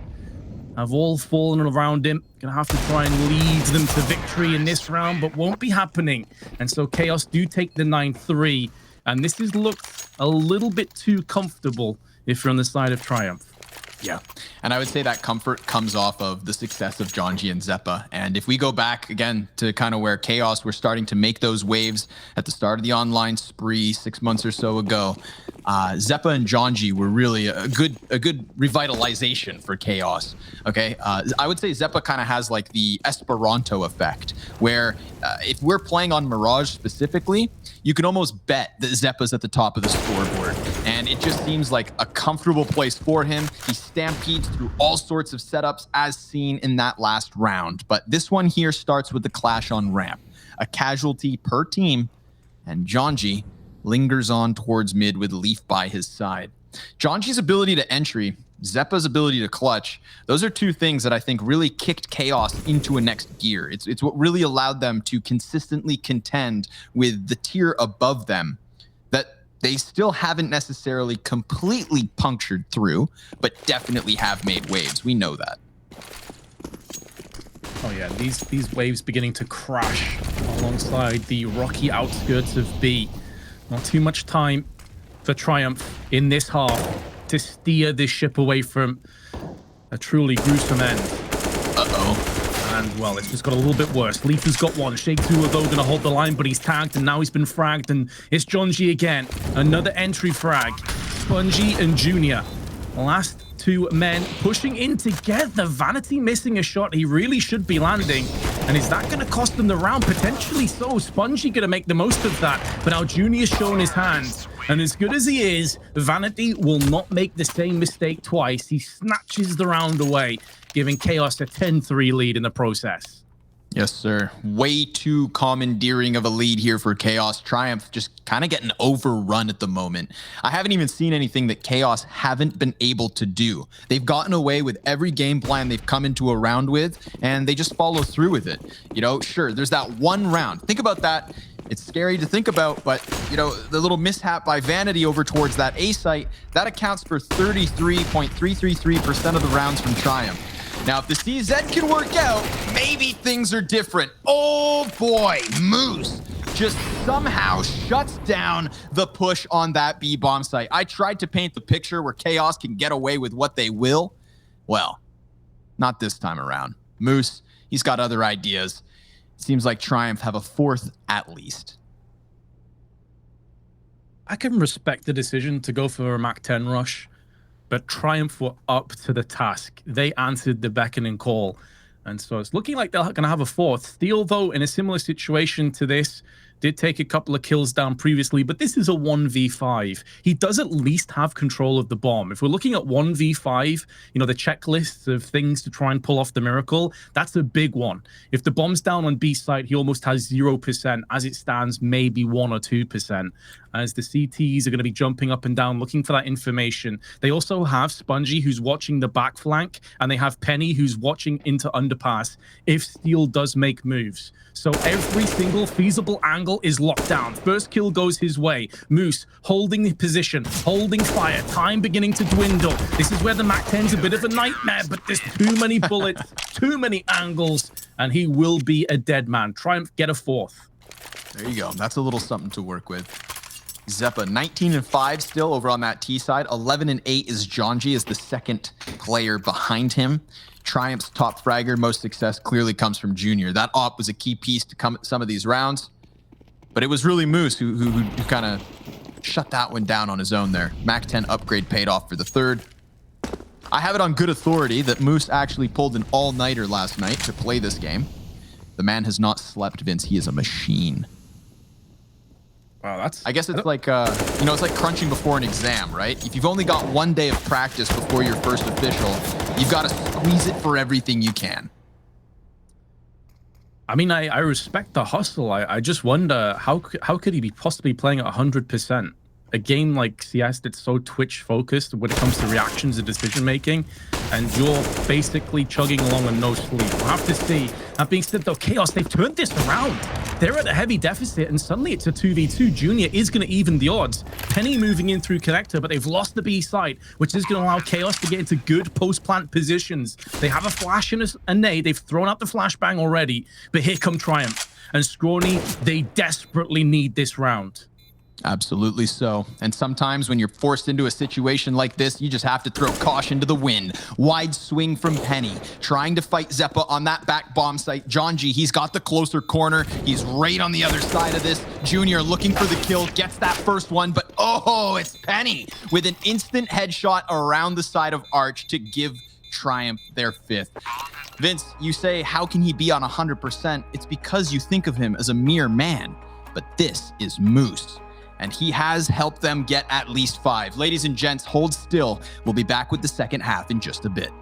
have all fallen around him. Gonna have to try and lead them to victory in this round, but won't be happening. And so Chaos do take the 9-3, and this has looked a little bit too comfortable if you're on the side of Triumph. Yeah, and I would say that comfort comes off of the success of Jonji and Zeppa. And if we go back again to kind of where Chaos were starting to make those waves at the start of the online spree 6 months or so ago, Zeppa and Jonji were really a good revitalization for Chaos. Okay, I would say Zeppa kind of has like the Esperanto effect, where if we're playing on Mirage specifically, you can almost bet that Zeppa's at the top of the scoreboard, and it just seems like a comfortable place for him. He stampedes through all sorts of setups as seen in that last round. But this one here starts with the clash on ramp. A casualty per team, and Jonji lingers on towards mid with Leaf by his side. Jonji's ability to entry, Zeppa's ability to clutch, those are two things that I think really kicked Chaos into a next gear. It's what really allowed them to consistently contend with the tier above them that they still haven't necessarily completely punctured through, but definitely have made waves. We know that. Oh yeah, these waves beginning to crash alongside the rocky outskirts of B. Not too much time for Triumph in this half to steer this ship away from a truly gruesome end. And, well, it's just got a little bit worse. Leaf has got one. Sheikh Zula, though, going to hold the line, but he's tagged, and now he's been fragged, and it's Jonji again. Another entry frag. Spongy and Junior. Last two men pushing in together. Vanity missing a shot he really should be landing. And is that going to cost them the round? Potentially so. Spongy going to make the most of that. But now Junior's shown his hands. And as good as he is, Vanity will not make the same mistake twice. He snatches the round away, giving Chaos a 10-3 lead in the process. Yes, sir. Way too commandeering of a lead here for Chaos. Triumph just kind of getting overrun at the moment. I haven't even seen anything that Chaos haven't been able to do. They've gotten away with every game plan they've come into a round with, and they just follow through with it. You know, sure, there's that one round. Think about that. It's scary to think about, but, you know, the little mishap by Vanity over towards that A site, that accounts for 33.333% of the rounds from Triumph. Now, if the CZ can work out, maybe things are different. Oh boy, Moose just somehow shuts down the push on that B bomb site. I tried to paint the picture where Chaos can get away with what they will. Well, not this time around. Moose, he's got other ideas. Seems like Triumph have a fourth at least. I can respect the decision to go for a Mach 10 rush, but Triumph were up to the task. They answered the beckoning call. And so it's looking like they're going to have a fourth. Steel, though, in a similar situation to this, did take a couple of kills down previously, but this is a 1v5. He does at least have control of the bomb. If we're looking at 1v5, you know, the checklists of things to try and pull off the miracle, that's a big one. If the bomb's down on B site, he almost has 0%. As it stands, maybe 1 or 2%. As the CTs are going to be jumping up and down, looking for that information. They also have Spongy, who's watching the back flank, and they have Penny, who's watching into underpass if Steel does make moves. So every single feasible angle is locked down. First kill goes his way. Moose holding the position, holding fire, time beginning to dwindle. This is where the Mach 10's a bit of a nightmare, but there's too many bullets, too many angles, and he will be a dead man. Triumph get a fourth. There you go. That's a little something to work with. Zeppa 19-5 still over on that T side. 11-8 is Jonji as the second player behind him. Triumph's top fragger, most success clearly comes from Junior. That op was a key piece to come at some of these rounds, but it was really Moose who kind of shut that one down on his own there. Mac 10 upgrade paid off for the third. I have it on good authority that Moose actually pulled an all-nighter last night to play this game. The man has not slept, Vince. He is a machine. Wow, that's... I guess it's like, you know, it's like crunching before an exam, right? If you've only got 1 day of practice before your first official, you've got to squeeze it for everything you can. I mean, I respect the hustle. I just wonder, how could he be possibly playing at 100%? A game like CS that's so Twitch-focused when it comes to reactions and decision-making, and you're basically chugging along on no sleep. We'll have to see. That being said, though, Chaos, they've turned this around. They're at a heavy deficit, and suddenly it's a 2v2. Junior is going to even the odds. Penny moving in through connector, but they've lost the B side, which is going to allow Chaos to get into good post-plant positions. They have a flash and a nade. They've thrown out the flashbang already, but here come Triumph. And Scrawny, they desperately need this round. Absolutely so. And sometimes when you're forced into a situation like this, you just have to throw caution to the wind. Wide swing from Penny, trying to fight Zeppa on that back bomb site. Jonji, he's got the closer corner. He's right on the other side of this. Junior looking for the kill, gets that first one, but oh, it's Penny with an instant headshot around the side of Arch to give Triumph their fifth. Vince, you say, how can he be on 100%? It's because you think of him as a mere man, but this is Moose. And he has helped them get at least 5. Ladies and gents, hold still. We'll be back with the second half in just a bit.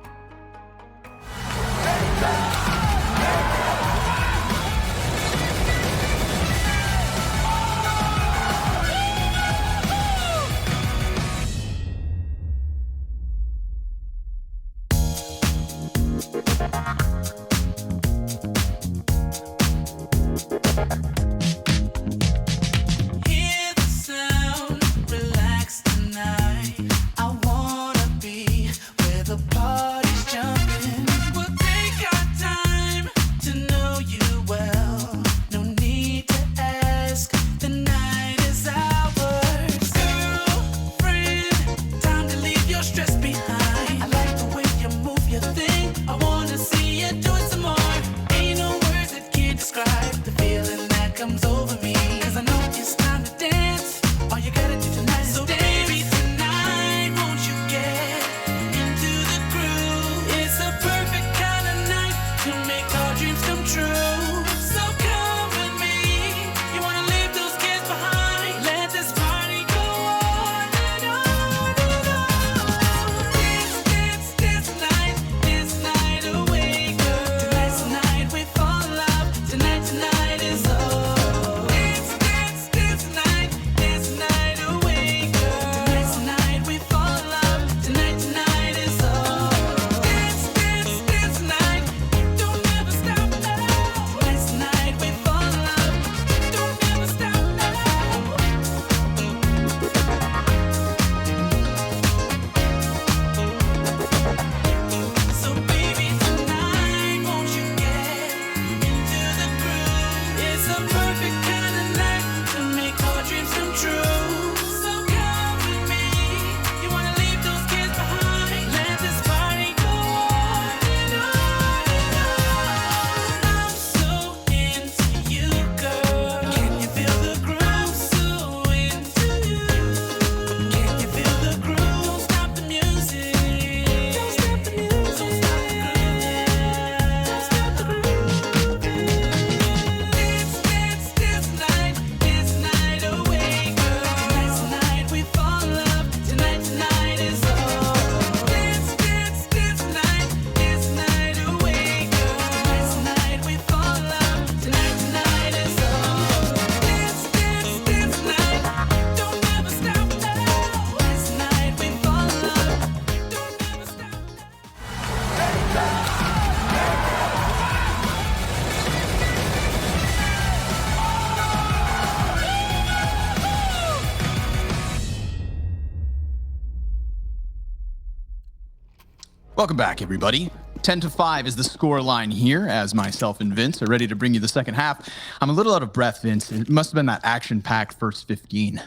Welcome back, everybody. 10-5 is the score line here, as myself and Vince are ready to bring you the second half. I'm a little out of breath, Vince. It must have been that action-packed first 15.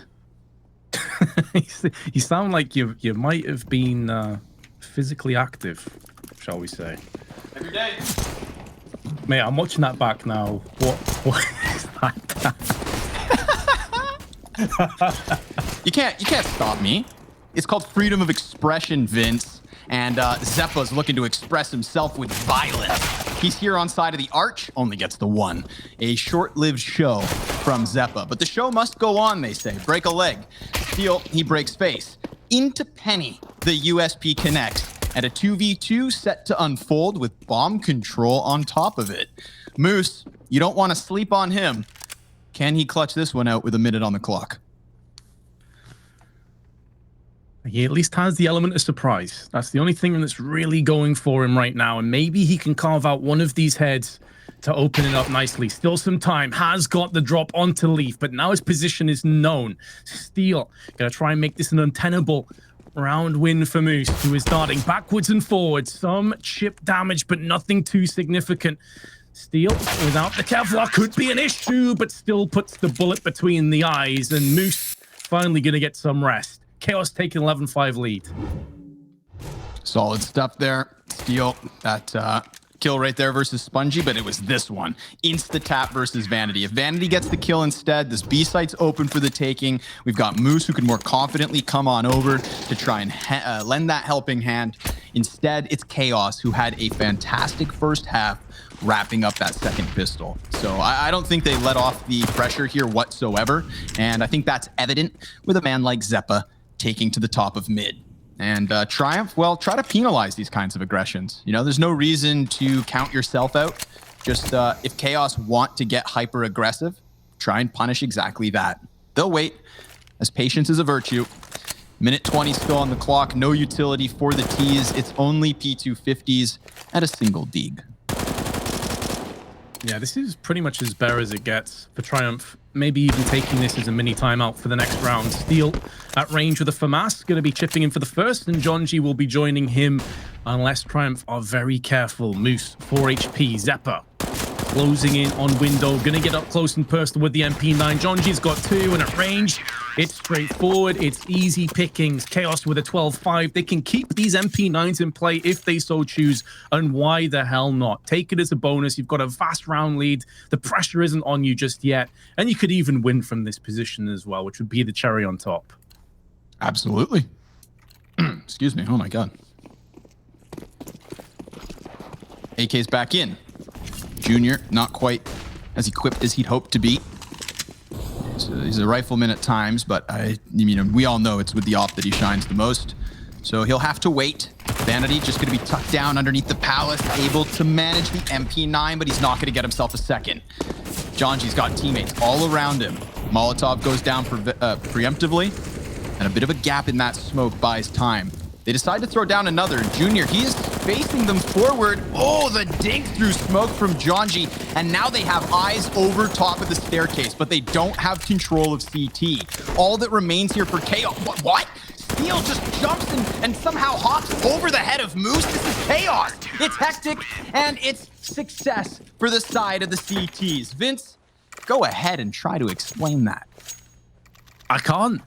You sound like you might have been physically active, shall we say. Every day. Mate, I'm watching that back now. What is that? You can't stop me. It's called freedom of expression, Vince. And Zeppa's looking to express himself with violence. He's here on side of the arch, only gets the one. A short-lived show from Zeppa. But the show must go on, they say. Break a leg. Steal, he breaks face. Into Penny, the USP connects. And a 2v2 set to unfold with bomb control on top of it. Moose, you don't want to sleep on him. Can he clutch this one out with a minute on the clock? He at least has the element of surprise. That's the only thing that's really going for him right now. And maybe he can carve out one of these heads to open it up nicely. Still some time. Has got the drop onto Leaf, but now his position is known. Steal, gonna try and make this an untenable round win for Moose, who is darting backwards and forwards. Some chip damage, but nothing too significant. Steal, without the Kevlar, could be an issue, but still puts the bullet between the eyes. And Moose finally gonna get some rest. Chaos taking 11-5 lead. Solid stuff there. Steal, that kill right there versus Spongy, but it was this one. Insta-tap versus Vanity. If Vanity gets the kill instead, this B-site's open for the taking. We've got Moose, who can more confidently come on over to try and lend that helping hand. Instead, it's Chaos, who had a fantastic first half, wrapping up that second pistol. So I don't think they let off the pressure here whatsoever, and I think that's evident with a man like Zeppa taking to the top of mid. And Triumph, well, try to penalize these kinds of aggressions. You know, there's no reason to count yourself out. Just if Chaos want to get hyper aggressive, try and punish exactly that. They'll wait, as patience is a virtue. Minute 20 still on the clock, no utility for the T's. It's only P250s and a single dig. Yeah, this is pretty much as bare as it gets for Triumph. Maybe even taking this as a mini timeout for the next round. Steal at range with a FAMAS, going to be chipping in for the first, and John G will be joining him unless Triumph are very careful. Moose, 4 HP. Zeppa closing in on window, going to get up close and personal with the MP9. John G's got 2, and at range, it's straightforward. It's easy pickings. Chaos with a 12-5. They can keep these MP9s in play if they so choose, and why the hell not? Take it as a bonus. You've got a fast round lead. The pressure isn't on you just yet, and you could even win from this position as well, which would be the cherry on top. Absolutely. Excuse me. Oh, my God. AK's back in. Junior, not quite as equipped as he'd hoped to be. So he's a rifleman at times, but we all know it's with the op that he shines the most. So he'll have to wait. Vanity just going to be tucked down underneath the palace, able to manage the MP9, but he's not going to get himself a second. Jonji's got teammates all around him. Molotov goes down preemptively, and a bit of a gap in that smoke buys time. They decide to throw down another. Junior, he is facing them forward. Oh, the dink through smoke from Jonji. And now they have eyes over top of the staircase, but they don't have control of CT. All that remains here for Chaos. What? Steal just jumps and somehow hops over the head of Moose. This is Chaos. It's hectic, and it's success for the side of the CTs. Vince, go ahead and try to explain that. I can't.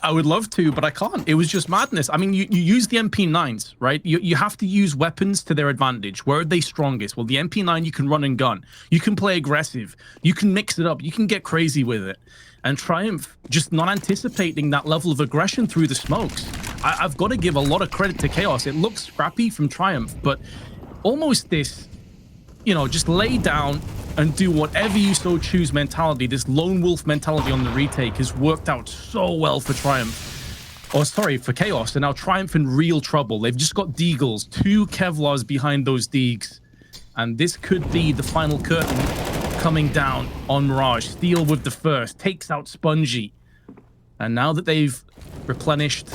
I would love to, but I can't. It was just madness. I mean, you use the MP9s, right? You have to use weapons to their advantage. Where are they strongest? Well, the MP9, you can run and gun. You can play aggressive. You can mix it up. You can get crazy with it. And Triumph just not anticipating that level of aggression through the smokes. I've got to give a lot of credit to Chaos. It looks scrappy from Triumph, but almost this, just lay down and do whatever you so choose mentality. This lone wolf mentality on the retake has worked out so well for Triumph. For Chaos. And now Triumph in real trouble. They've just got Deagles, 2 Kevlars behind those Deags. And this could be the final curtain coming down on Mirage. Steal with the first, takes out Spongy. And now that they've replenished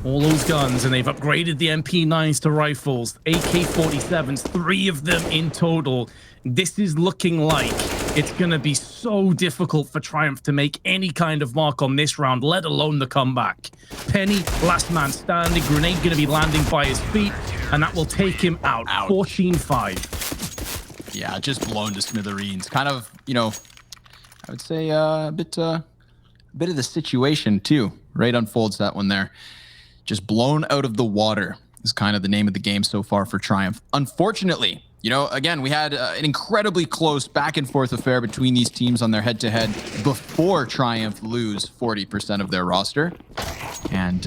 all those guns and they've upgraded the MP9s to rifles, AK-47s, 3 of them in total, this is looking like it's going to be so difficult for Triumph to make any kind of mark on this round, let alone the comeback. Penny, last man standing, grenade going to be landing by his feet, and that will take him out. 14-5. Yeah, just blown to smithereens. Kind of, you know, I would say a bit of the situation too. Right unfolds that one there. Just blown out of the water is kind of the name of the game so far for Triumph. Unfortunately, you know, again, we had an incredibly close back and forth affair between these teams on their head-to-head before Triumph lose 40% of their roster. And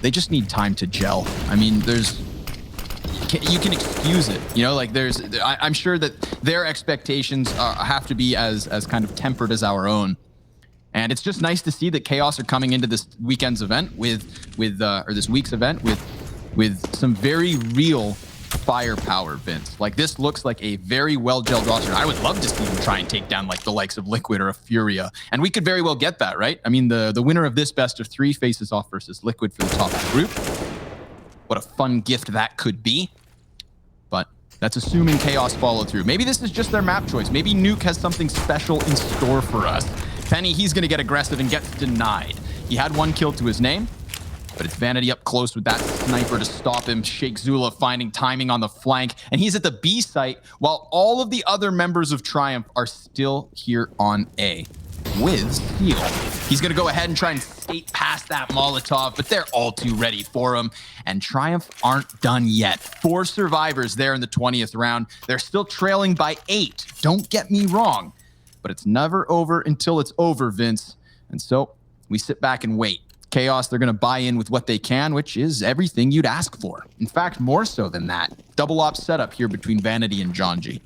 they just need time to gel. I mean, you can excuse it, you know, like I'm sure that their expectations have to be as kind of tempered as our own. And it's just nice to see that Chaos are coming into this weekend's event or this week's event with some very real firepower, Vince. Like, this looks like a very well-gelled roster. I would love to see them try and take down like the likes of Liquid or a Furia. And we could very well get that, right? I mean, the winner of this best of 3 faces off versus Liquid for the top of the group. What a fun gift that could be. But that's assuming Chaos follow through. Maybe this is just their map choice. Maybe Nuke has something special in store for us. Penny, he's going to get aggressive and gets denied. He had 1 kill to his name, but it's Vanity up close with that sniper to stop him. Sheikh Zula finding timing on the flank, and he's at the B site while all of the other members of Triumph are still here on A with Steel. He's going to go ahead and try and skate past that Molotov, but they're all too ready for him, and Triumph aren't done yet. 4 survivors there in the 20th round. They're still trailing by 8. Don't get me wrong, but it's never over until it's over, Vince. And so we sit back and wait. Chaos, they're going to buy in with what they can, which is everything you'd ask for. In fact, more so than that. Double op setup here between Vanity and Jonji.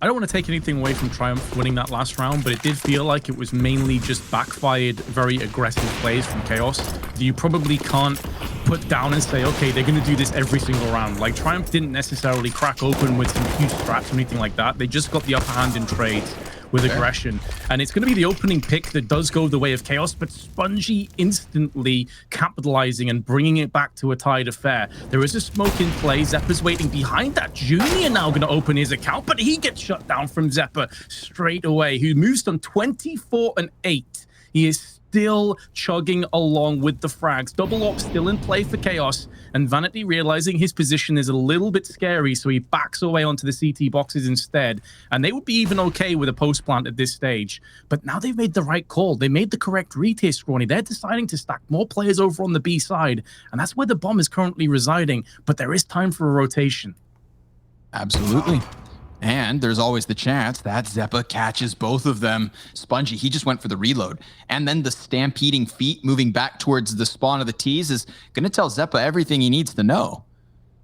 I don't want to take anything away from Triumph winning that last round, but it did feel like it was mainly just backfired, very aggressive plays from Chaos. You probably can't put down and say, okay, they're going to do this every single round. Like, Triumph didn't necessarily crack open with some huge strats or anything like that. They just got the upper hand in trades with aggression. And it's going to be the opening pick that does go the way of Chaos, but Spongy instantly capitalizing and bringing it back to a tied affair. There is a smoke in play. Zeppa's waiting behind that. Junior now going to open his account, but he gets shut down from Zeppa straight away, who moves on 24-8. He is still chugging along with the frags. Double op still in play for Chaos, and Vanity realizing his position is a little bit scary, so he backs away onto the CT boxes instead. And they would be even okay with a post plant at this stage. But now they've made the right call. They made the correct read here, Scrawny. They're deciding to stack more players over on the B side, and that's where the bomb is currently residing. But there is time for a rotation. Absolutely. And there's always the chance that Zeppa catches both of them. Spongy, he just went for the reload. And then the stampeding feet moving back towards the spawn of the T's is going to tell Zeppa everything he needs to know.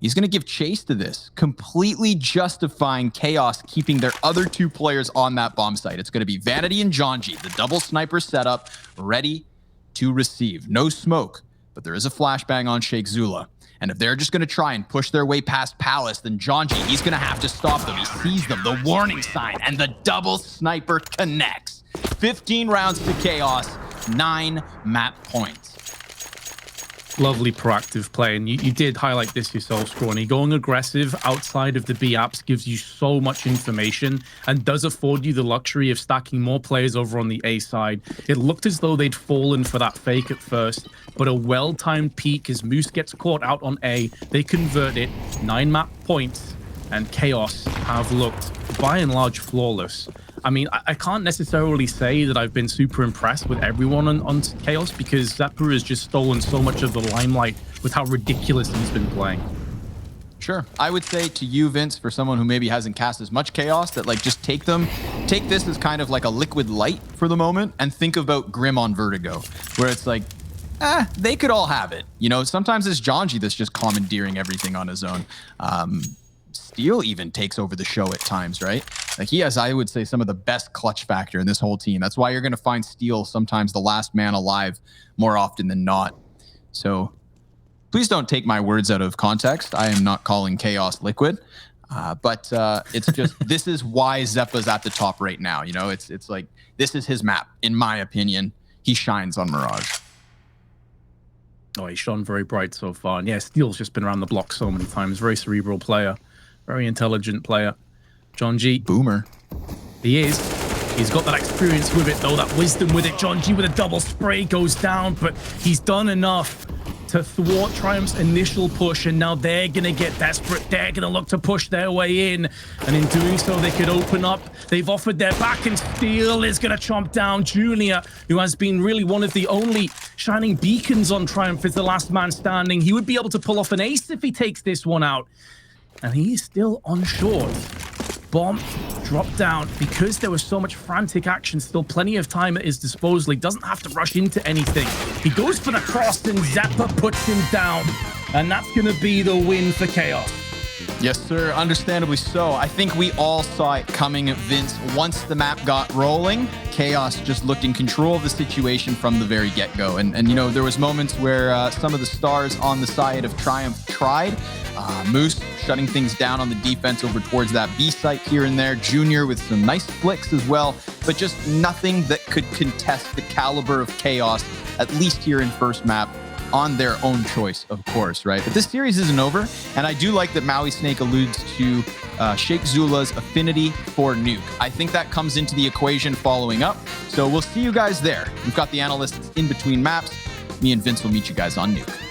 He's going to give chase to this, completely justifying Chaos keeping their other 2 players on that bomb site. It's going to be Vanity and Jonji, the double sniper setup, ready to receive. No smoke, but there is a flashbang on Sheikh Zula. And if they're just going to try and push their way past Palace, then Jonji, he's going to have to stop them. He sees them, the warning sign, and the double sniper connects. 15 rounds to Chaos, 9 map points. Lovely proactive play, and you did highlight this yourself, Scrawny. Going aggressive outside of the B apps gives you so much information and does afford you the luxury of stacking more players over on the A side. It looked as though they'd fallen for that fake at first, but a well-timed peek as Moose gets caught out on A. They convert it, 9 map points, and Chaos have looked by and large flawless. I mean, I can't necessarily say that I've been super impressed with everyone on Chaos, because Zeppa has just stolen so much of the limelight with how ridiculous he's been playing. Sure. I would say to you, Vince, for someone who maybe hasn't cast as much Chaos, that like just take this as kind of like a Liquid Light for the moment and think about Grim on Vertigo, where it's like, they could all have it. You know, sometimes it's Jonji that's just commandeering everything on his own. Steel even takes over the show at times, right? Like, he has, I would say, some of the best clutch factor in this whole team. That's why you're going to find Steel sometimes the last man alive more often than not. So please don't take my words out of context. I am not calling Chaos Liquid, but it's just, this is why Zeppa's at the top right now. You know, it's like, this is his map. In my opinion, he shines on Mirage. Oh, he's shone very bright so far. And yeah, Steel's just been around the block so many times. Very cerebral player. Very intelligent player. Jonji. Boomer. He is. He's got that experience with it, though, that wisdom with it. John G with a double spray goes down, but he's done enough to thwart Triumph's initial push, and now they're going to get desperate. They're going to look to push their way in, and in doing so, they could open up. They've offered their back, and Steel is going to chomp down Junior, who has been really one of the only shining beacons on Triumph as the last man standing. He would be able to pull off an ace if he takes this one out, and he is still on short. Bomb dropped down because there was so much frantic action, still plenty of time at his disposal. He doesn't have to rush into anything. He goes for the cross and Zappa puts him down, and that's going to be the win for Chaos. Yes, sir. Understandably so. I think we all saw it coming, Vince. Once the map got rolling, Chaos just looked in control of the situation from the very get-go. And you know, there was moments where some of the stars on the side of Triumph tried. Moose shutting things down on the defense over towards that B site here and there. Junior with some nice flicks as well, but just nothing that could contest the caliber of Chaos, at least here in first map, on their own choice, of course, right? But this series isn't over, and I do like that Maui Snake alludes to Sheikh Zula's affinity for Nuke. I think that comes into the equation following up, so we'll see you guys there. We've got the analysts in between maps. Me and Vince will meet you guys on Nuke.